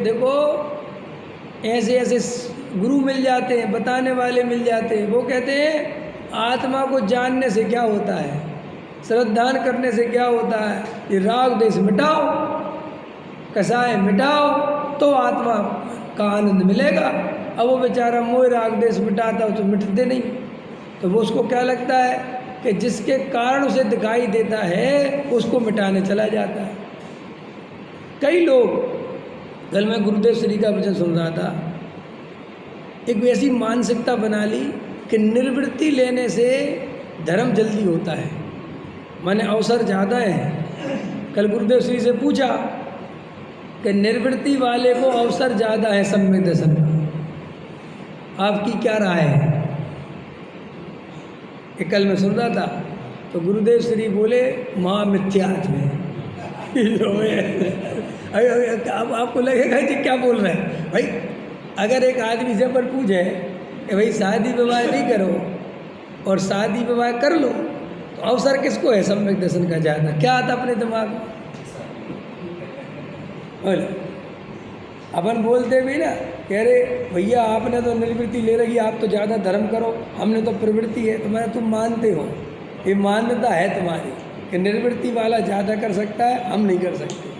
देखो ऐसे ऐसे गुरु मिल जाते हैं, बताने वाले मिल जाते हैं। वो कहते हैं आत्मा को जानने से क्या होता है, श्रद्धान करने से क्या होता है, ये राग देश मिटाओ, कसाय मिटाओ, तो आत्मा का आनंद मिलेगा। अब वो बेचारा मोह राग देश मिटाता हो तो मिटते नहीं, तो वो उसको क्या लगता है कि जिसके कारण उसे दिखाई देता है उसको मिटाने चला जाता है। कई लोग, कल मैं गुरुदेव श्री का वचन सुन रहा था, एक वैसी मानसिकता बना ली कि निर्वृत्ति लेने से धर्म जल्दी होता है, माने अवसर ज़्यादा है। कल गुरुदेव श्री से पूछा कि निर्वृत्ति वाले को अवसर ज़्यादा है सम्यक दर्शन का, आपकी क्या राय है? एक कल मैं सुन रहा था तो गुरुदेव श्री बोले महामिथ्यात्व है। अब आपको लगेगा कि क्या बोल रहे हैं भाई। अगर एक आदमी से पर पूछे कि भाई शादी विवाह नहीं करो और शादी विवाह कर लो तो अवसर किसको है सम्यक दर्शन का ज़्यादा, क्या आता अपने दिमाग में? बोले अपन बोलते भी ना कि अरे भैया आपने तो निर्वृत्ति ले रही है, आप तो ज़्यादा धर्म करो, हमने तो प्रवृत्ति है। तुम्हारा तुम मानते हो, ये मान्यता है तुम्हारी कि निर्वृत्ति वाला ज़्यादा कर सकता है, हम नहीं कर सकते।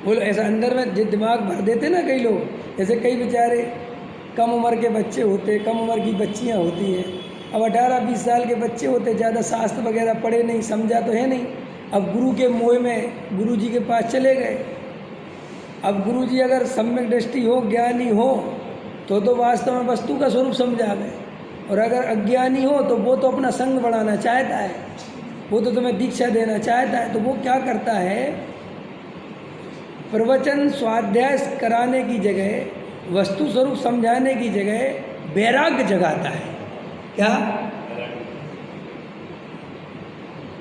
बोलो ऐसा अंदर में जो दिमाग भर देते ना कई लोग, जैसे कई बेचारे कम उम्र के बच्चे होते, कम उम्र की बच्चियां होती हैं, अब 18-20 साल के बच्चे होते, ज़्यादा शास्त्र वगैरह पढ़े नहीं, समझा तो है नहीं, अब गुरु के मोह में गुरु जी के पास चले गए। अब गुरु जी अगर सम्यक दृष्टि हो, ज्ञानी हो तो वास्तव में वस्तु का स्वरूप समझावे, और अगर अज्ञानी हो तो वो तो अपना संग बढ़ाना चाहता है, वो तो तुम्हें दीक्षा देना चाहता है। तो वो क्या करता है, प्रवचन स्वाध्याय कराने की जगह, वस्तु स्वरूप समझाने की जगह वैराग्य जगाता है। क्या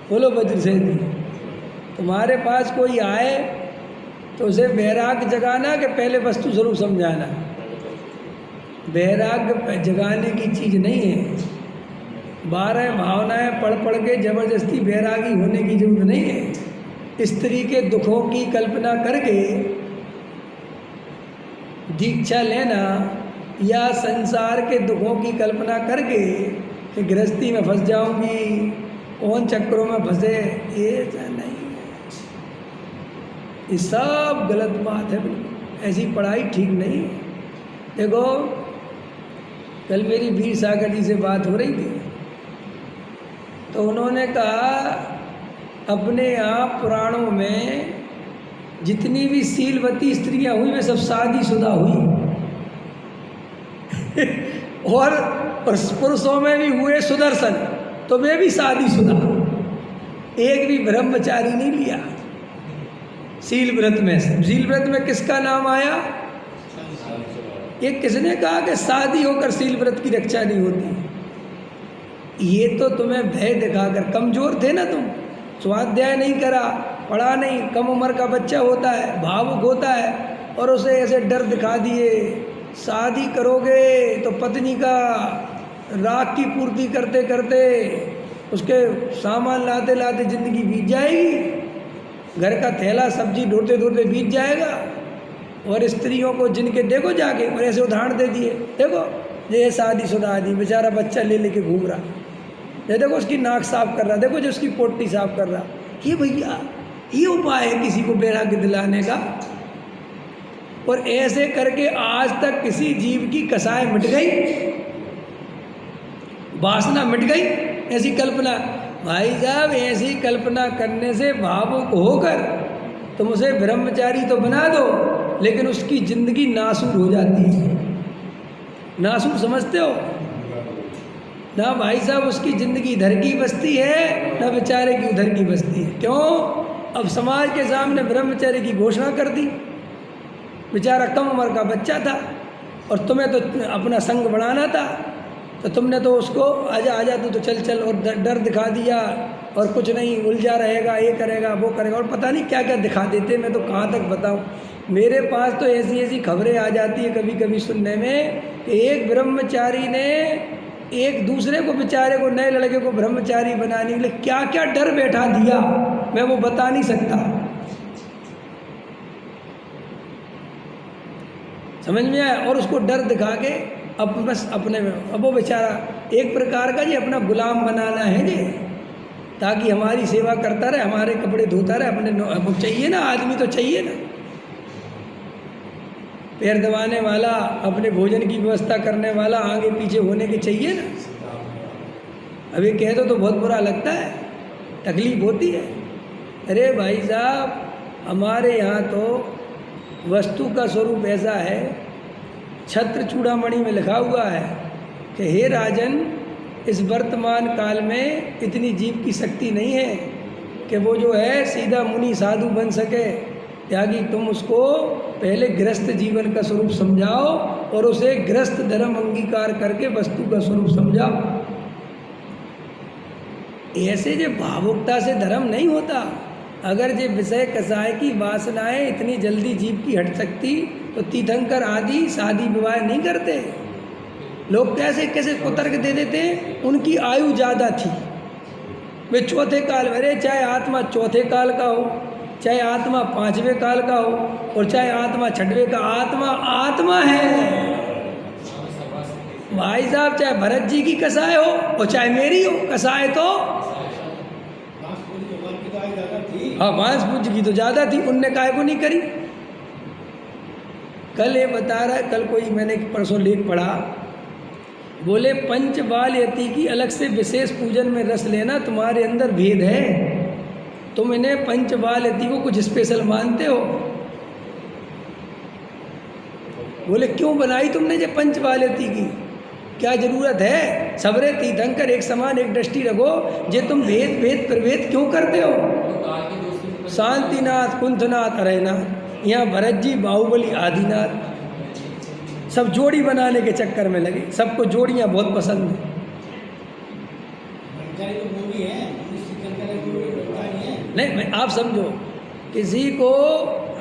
बोलो वज्रसेन जी, तुम्हारे पास कोई आए तो उसे वैराग्य जगाना कि पहले वस्तु स्वरूप समझाना? वैराग्य जगाने की चीज़ नहीं है। 12 भावनाएं पढ़ पढ़ के जबरदस्ती वैरागी होने की जरूरत नहीं है। स्त्री के दुखों की कल्पना करके दीक्षा लेना या संसार के दुखों की कल्पना करके कि गृहस्थी में फंस जाऊंगी, कौन चक्रों में फंसे, ये नहीं, ये सब गलत बात है। ऐसी पढ़ाई ठीक नहीं है। देखो कल मेरी वीर सागर जी से बात हो रही थी तो उन्होंने कहा अपने यहाँ पुराणों में जितनी भी शीलवती स्त्रियां हुई वे सब शादीशुदा हुई और पुरुषों में भी हुए सुदर्शन तो वे भी शादीशुदा, एक भी ब्रह्मचारी नहीं लिया। शील व्रत में किसका नाम आया? ये किसने कहा कि शादी होकर शील व्रत की रक्षा नहीं होती? ये तो तुम्हें भय दिखाकर, कमजोर थे ना तुम, स्वाध्याय नहीं करा, पढ़ा नहीं, कम उम्र का बच्चा होता है, भावुक होता है, और उसे ऐसे डर दिखा दिए शादी करोगे तो पत्नी का राग की पूर्ति करते करते उसके सामान लाते लाते ज़िंदगी बीत जाएगी, घर का थैला सब्जी ढूंढते ढूंढते बीत जाएगा। और स्त्रियों को जिनके देखो जाके, और ऐसे उदाहरण दे दिए, देखो ये शादीशुदा आदमी बेचारा बच्चा ले लेके घूम रहा, ये देखो उसकी नाक साफ कर रहा, देखो जो उसकी पोटी साफ कर रहा। ये भैया ये उपाय है किसी को वैराग्य दिलाने का? और ऐसे करके आज तक किसी जीव की कसाय मिट गई, वासना मिट गई? ऐसी कल्पना, भाई साहब ऐसी कल्पना करने से भावुक होकर तुम उसे ब्रह्मचारी तो बना दो, लेकिन उसकी जिंदगी नासूर हो जाती है। नासूर समझते हो ना भाई साहब? उसकी ज़िंदगी इधर की बसती है ना बेचारे की उधर की बसती है। क्यों? अब समाज के सामने ब्रह्मचर्य की घोषणा कर दी, बेचारा कम उम्र का बच्चा था और तुम्हें तो अपना संग बढ़ाना था, तो तुमने तो उसको आजा आजा तू तो चल चल और डर दिखा दिया, और कुछ नहीं उलझा रहेगा, ये करेगा वो करेगा, और पता नहीं क्या क्या दिखा देते। मैं तो कहाँ तक बताऊँ, मेरे पास तो ऐसी ऐसी खबरें आ जाती है कभी कभी सुनने में कि एक ब्रह्मचारी ने एक दूसरे को, बेचारे को, नए लड़के को ब्रह्मचारी बनाने के लिए क्या क्या डर बैठा दिया, मैं वो बता नहीं सकता। समझ में आया। और उसको डर दिखा के अब बस अपने में, अब वो बेचारा एक प्रकार का जी अपना गुलाम बनाना है जी, ताकि हमारी सेवा करता रहे, हमारे कपड़े धोता रहे, अपने चाहिए ना, आदमी तो चाहिए ना, पैर दबाने वाला, अपने भोजन की व्यवस्था करने वाला, आगे पीछे होने के चाहिए ना। अब ये कह दो तो बहुत बुरा लगता है, तकलीफ होती है। अरे भाई साहब, हमारे यहाँ तो वस्तु का स्वरूप ऐसा है, छत्र चूड़ामणि में लिखा हुआ है कि हे राजन, इस वर्तमान काल में इतनी जीव की शक्ति नहीं है कि वो जो है सीधा मुनि साधु बन सके। त्यागी, तुम उसको पहले गृहस्थ जीवन का स्वरूप समझाओ और उसे गृहस्थ धर्म अंगीकार करके वस्तु का स्वरूप समझाओ। ऐसे जो भावुकता से धर्म नहीं होता। अगर जे विषय कसाय की वासनाएं इतनी जल्दी जीव की हट सकती तो तीर्थंकर आदि शादी विवाह नहीं करते। लोग कैसे कैसे कुतर्क दे देते हैं, उनकी आयु ज़्यादा थी, वे चौथे काल में, अरे चाहे आत्मा चौथे काल का हो, चाहे आत्मा पांचवें काल का हो, और चाहे आत्मा छठवें का, आत्मा आत्मा है भाई साहब। चाहे भरत जी की कसाय हो और चाहे मेरी हो कसाय, तो हाँ मांस पूज की तो ज़्यादा थी, उनने काहे को नहीं करी। कल ये बता रहा है, कल कोई मैंने परसों लेख पढ़ा, बोले पंच बाल यति की अलग से विशेष पूजन में रस लेना तुम्हारे अंदर भेद है, तुम इन्हें पंच बाल यति को कुछ स्पेशल मानते हो। बोले क्यों बनाई तुमने ये पंच बाल यति की, क्या जरूरत है, सबरे तीर्थंकर एक समान एक दृष्टि रखो, जे तुम भेद भेद प्रभेद क्यों करते हो। शांतिनाथ कुंथनाथ अरयनाथ, यहाँ भरत जी बाहुबली आदिनाथ, सब जोड़ी बनाने के चक्कर में लगे, सबको जोड़ियाँ बहुत पसंद हैं। नहीं मैं आप समझो, किसी को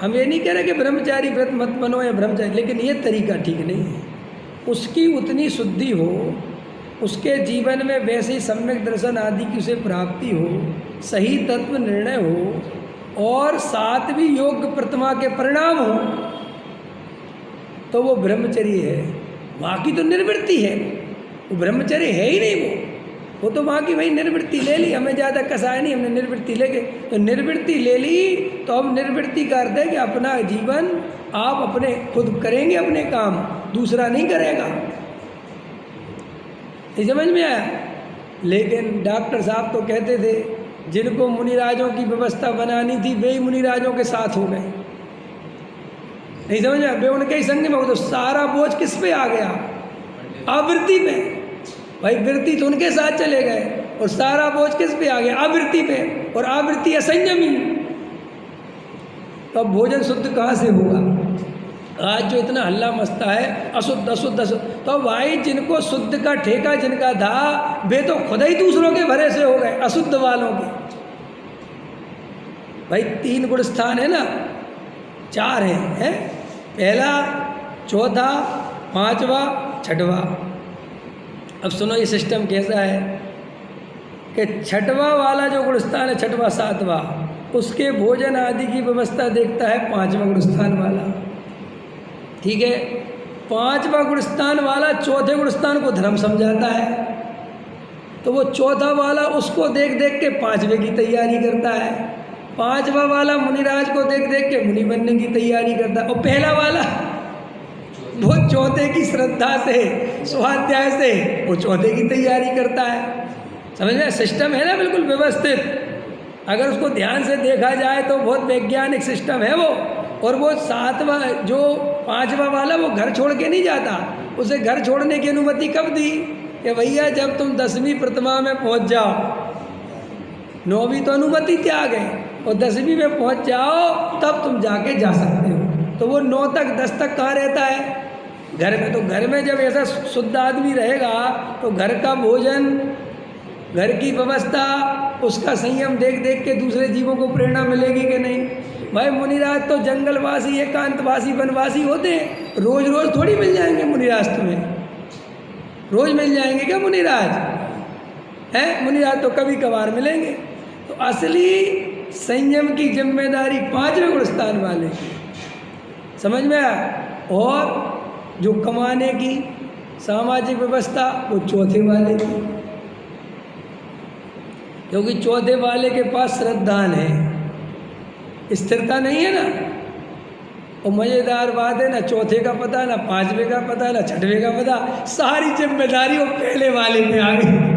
हम ये नहीं कह रहे कि ब्रह्मचारी व्रत मत बनो या ब्रह्मचारी, लेकिन ये तरीका ठीक नहीं है। उसकी उतनी शुद्धि हो, उसके जीवन में वैसे ही सम्यक दर्शन आदि की उसे प्राप्ति हो, सही तत्व निर्णय हो और सात्विक योग प्रतिमा के परिणाम हो, तो वो ब्रह्मचर्य है। बाकी तो निर्वृत्ति है, वो ब्रह्मचर्य है ही नहीं। वो तो वहाँ की भाई निर्वृत्ति ले ली, हमें ज़्यादा कसाय नहीं, हमने निर्वृत्ति ले गए, तो निर्वृत्ति ले ली, तो अब निर्वृत्ति का अर्थ है कि अपना जीवन आप अपने खुद करेंगे, अपने काम दूसरा नहीं करेगा। ये समझ में आया। लेकिन डॉक्टर साहब तो कहते थे जिनको मुनिराजों की व्यवस्था बनानी थी वे ही मुनिराजों के साथ हो गए। नहीं समझ में, वे उनके ही संग में हो, तो सारा बोझ किस पे आ गया, आवृत्ति पे। भाई वृत्ति तो उनके साथ चले गए और सारा बोझ किस पे आ गया, आवृत्ति पे, और आवृत्ति असंयमी, तो अब भोजन शुद्ध कहाँ से होगा। आज जो इतना हल्ला मचता है अशुद्ध अशुद्ध अशुद्ध, तो भाई जिनको शुद्ध का ठेका जिनका था वे तो खुद ही दूसरों के भरे से हो गए, अशुद्ध वालों के। भाई 3 गुण स्थान है ना, 4 हैं, पहला, चौथा, 5वां, 6वां। अब सुनो ये सिस्टम कैसा है कि 6वां वाला जो गुणस्थान है, 6वां 7वां, उसके भोजन आदि की व्यवस्था देखता है 5वां गुणस्थान वाला। ठीक है, 5वां गुणस्थान वाला 4थे गुणस्थान को धर्म समझाता है, तो वो 4था वाला उसको देख देख के 5वें की तैयारी करता है, 5वां वाला मुनिराज को देख देख के मुनि बनने की तैयारी करता है, और पहला वाला वो 4थे की श्रद्धा से, स्वाध्याय से वो 4थे की तैयारी करता है। समझ में, सिस्टम है ना बिल्कुल व्यवस्थित। अगर उसको ध्यान से देखा जाए तो बहुत वैज्ञानिक सिस्टम है वो। और वो 7वां जो 5वां वाला वो घर छोड़ के नहीं जाता, उसे घर छोड़ने की अनुमति कब दी कि भैया जब तुम 10वीं प्रतिमा में पहुंच जाओ, 9वीं तो अनुमति त्याग है, और 10वीं में पहुंच जाओ तब तुम जाके जा सकते हो। तो वो 9 तक 10 तक कहाँ रहता है, घर में। तो घर में जब ऐसा शुद्ध आदमी रहेगा तो घर का भोजन, घर की व्यवस्था, उसका संयम देख देख के दूसरे जीवों को प्रेरणा मिलेगी कि नहीं। भाई मुनिराज तो जंगलवासी, एकांतवासी, वनवासी होते हैं, रोज रोज थोड़ी मिल जाएंगे मुनिराज तुम्हें, रोज मिल जाएंगे क्या मुनिराज हैं। मुनिराज तो कभी कभार मिलेंगे। तो असली संयम की जिम्मेदारी 5वें गुणस्थान वाले की, समझ में आया। और जो कमाने की सामाजिक व्यवस्था वो चौथे वाले की, क्योंकि चौथे वाले के पास श्रद्धान है, स्थिरता नहीं है ना। और मज़ेदार बात है, ना चौथे का पता, ना पांचवे का पता, ना छठवें का पता, सारी जिम्मेदारी वो पहले वाले में आ गई।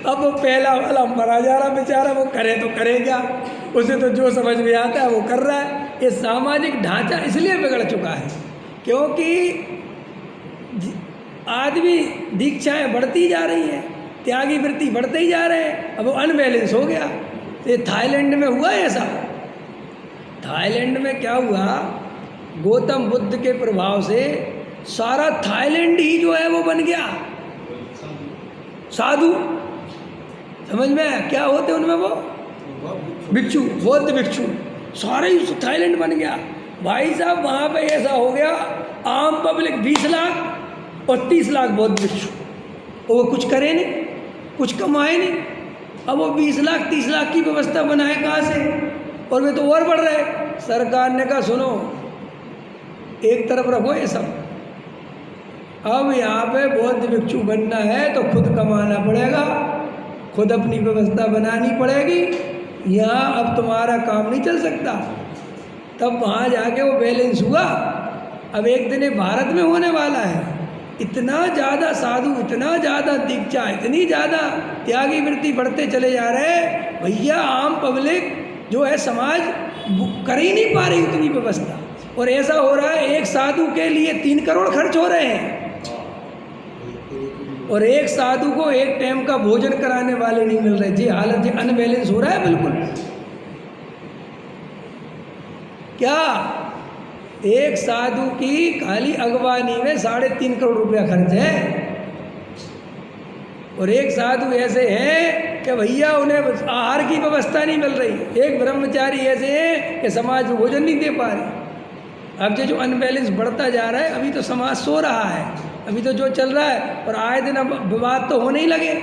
अब वो पहला वाला मरा जा रहा बेचारा, वो करे तो करे क्या, उसे तो जो समझ में आता है वो कर रहा है। ये सामाजिक ढांचा इसलिए बिगड़ चुका है क्योंकि आदमी दीक्षाएं बढ़ती जा रही हैं, त्यागी वृत्ति बढ़ते ही जा रहे हैं, अब वो अनबैलेंस हो गया। ये थाईलैंड में हुआ ऐसा। थाईलैंड में क्या हुआ, गौतम बुद्ध के प्रभाव से सारा थाईलैंड ही जो है वो बन गया साधु। समझ में आया क्या होते उनमें, वो भिक्षु, बौद्ध भिक्षु, सारे ही थाईलैंड बन गया। भाई साहब वहाँ पे ऐसा हो गया, आम पब्लिक 20 लाख और 30 लाख बौद्ध भिक्षु, और वो कुछ करे नहीं, कुछ कमाए नहीं। अब वो 20 लाख 30 लाख की व्यवस्था बनाए कहाँ से, और वे तो और बढ़ रहे। सरकार ने कहा सुनो, एक तरफ रखो ये सब, अब यहाँ पे बौद्ध भिक्षु बनना है तो खुद कमाना पड़ेगा, खुद अपनी व्यवस्था बनानी पड़ेगी, यहाँ अब तुम्हारा काम नहीं चल सकता। तब वहाँ जाके वो बैलेंस हुआ। अब एक दिन ये भारत में होने वाला है, इतना ज़्यादा साधु, इतना ज़्यादा दीक्षा, इतनी ज़्यादा त्यागी वृत्ति बढ़ते चले जा रहे हैं, भैया आम पब्लिक जो है समाज कर ही नहीं पा रही उतनी व्यवस्था। और ऐसा हो रहा है, एक साधु के लिए 3 करोड़ खर्च हो रहे हैं, और एक साधु को एक टाइम का भोजन कराने वाले नहीं मिल रहे। जी हालत, जी अनबैलेंस हो रहा है बिल्कुल। क्या एक साधु की खाली अगवानी में 3.5 करोड़ रुपया खर्च है, और एक साधु ऐसे हैं कि भैया उन्हें आहार की व्यवस्था नहीं मिल रही, एक ब्रह्मचारी ऐसे हैं कि समाज में भोजन नहीं दे पा रहे। अब जो अनबैलेंस बढ़ता जा रहा है, अभी तो समाज सो रहा है, अभी तो जो चल रहा है, और आए दिन अब विवाद तो होने ही लगे।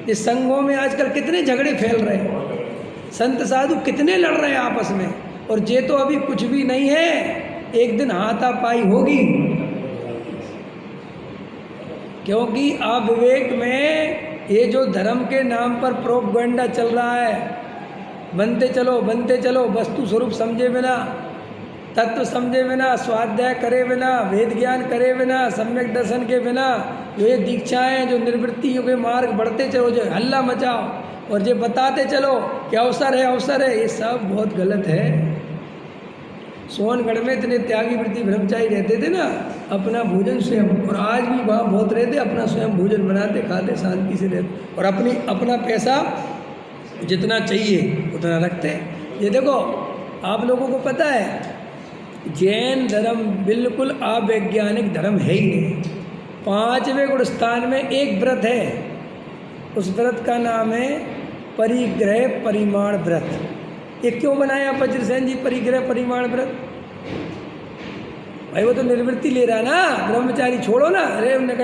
इस संघों में आजकल कितने झगड़े फैल रहे हैं, संत साधु कितने लड़ रहे हैं आपस में, और ये तो अभी कुछ भी नहीं है, एक दिन हाथापाई होगी। क्योंकि अविवेक में ये जो धर्म के नाम पर प्रोपगेंडा चल रहा है, बनते चलो, वस्तु स्वरूप समझे बिना, तत्व समझे बिना, स्वाध्याय करे बिना, वेद ज्ञान करे बिना, सम्यक दर्शन के बिना, जो ये दीक्षाएं, जो निर्वृत्तियों के मार्ग बढ़ते चलो, जो हल्ला मचाओ और ये बताते चलो कि अवसर है, ये सब बहुत गलत है। सोनगढ़ में इतने त्यागी वृत्ति ब्रह्मचारी रहते थे ना, अपना भोजन स्वयं, और आज भी वहाँ बहुत रहते, अपना स्वयं भोजन बनाते, खाते, शांति से रहते, और अपना पैसा जितना चाहिए उतना रखते। ये देखो, आप लोगों को पता है जैन धर्म बिल्कुल अवैज्ञानिक धर्म है ही नहीं। 5वें गुण स्थान में एक व्रत है, उस व्रत का नाम है परिग्रह परिमाण व्रत। ये क्यों बनाया वज्रसेन जी परिग्रह परिमाण व्रत? भाई वो तो निर्वृत्ति ले रहा ना, ब्रह्मचारी छोड़ो ना। अरे उनने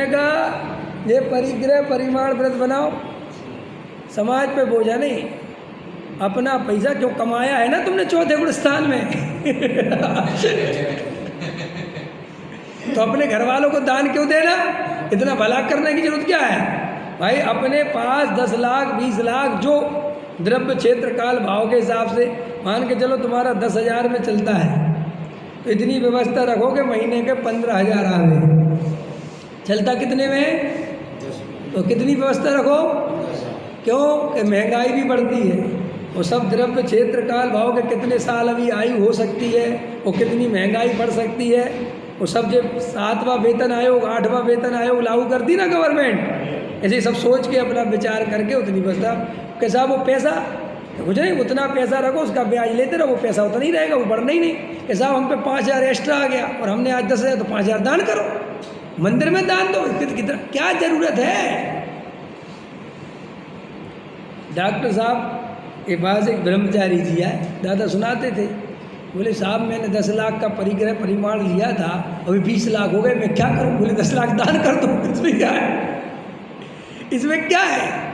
कहा ये परिग्रह परिमाण व्रत बनाओ, समाज पे बोझा नहीं, अपना पैसा क्यों कमाया है ना तुमने 4थे गुण स्थान में तो अपने घर वालों को दान क्यों देना, इतना भला करने की जरूरत क्या है भाई? अपने पास 10 लाख 20 लाख जो द्रव्य क्षेत्र काल भाव के हिसाब से मान के चलो तुम्हारा 10,000 में चलता है, तो इतनी व्यवस्था रखो कि महीने के 15,000 आवे। चलता कितने में? तो कितनी व्यवस्था रखो? क्यों कि महंगाई भी बढ़ती है, और सब द्रव्य क्षेत्र काल भाव के कितने साल अभी आयु हो सकती है, और कितनी महंगाई बढ़ सकती है, वो सब जब 7वां वेतन आयोग 8वां वेतन आयोग लागू कर दी ना गवर्नमेंट, ऐसे सब सोच के अपना विचार करके उतनी व्यवस्था कि साहब वो पैसा तो कुछ नहीं, उतना पैसा रखो, उसका ब्याज लेते रहो, वो पैसा उतना ही रहेगा, वो बढ़ना ही नहीं। कि साहब हम पे 5,000 एक्स्ट्रा आ गया और हमने आज 10,000, तो 5,000 दान करो, मंदिर में दान दो, कितना क्या ज़रूरत है? डॉक्टर साहब के पास एक ब्रह्मचारी जी है, दादा सुनाते थे, बोले साहब मैंने 10 लाख का परिग्रह परिमाण लिया था, अभी 20 लाख हो गए, मैं क्या करूं? बोले 10 लाख दान कर दो, इसमें क्या है, इसमें क्या है?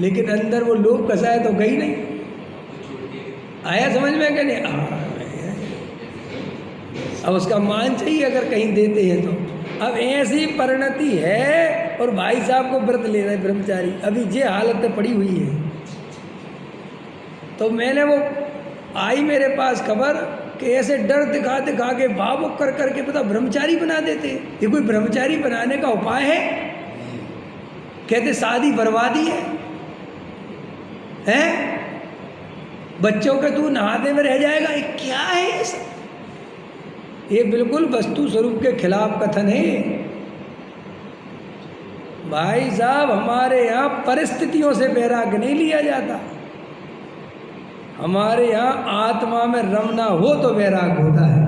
लेकिन अंदर वो लोभ कसाए तो गई नहीं। आया समझ में कि नहीं? अब उसका मान चाहिए अगर कहीं देते हैं तो। अब ऐसी परिणति है और भाई साहब को व्रत ले रहे ब्रह्मचारी, अभी ये हालत में पड़ी हुई है। तो मैंने वो आई मेरे पास खबर कि ऐसे डर दिखा दिखा के भावुक कर करके पता ब्रह्मचारी बना देते। ये कोई ब्रह्मचारी बनाने का उपाय है? कहते शादी बर्बादी है, हैं? बच्चों के तू नहाने में रह जाएगा, ये क्या है ये सब? ये बिल्कुल वस्तु स्वरूप के खिलाफ कथन है। भाई साहब हमारे यहाँ परिस्थितियों से वैराग्य नहीं लिया जाता, हमारे यहाँ आत्मा में रमना हो तो वैराग्य होता है।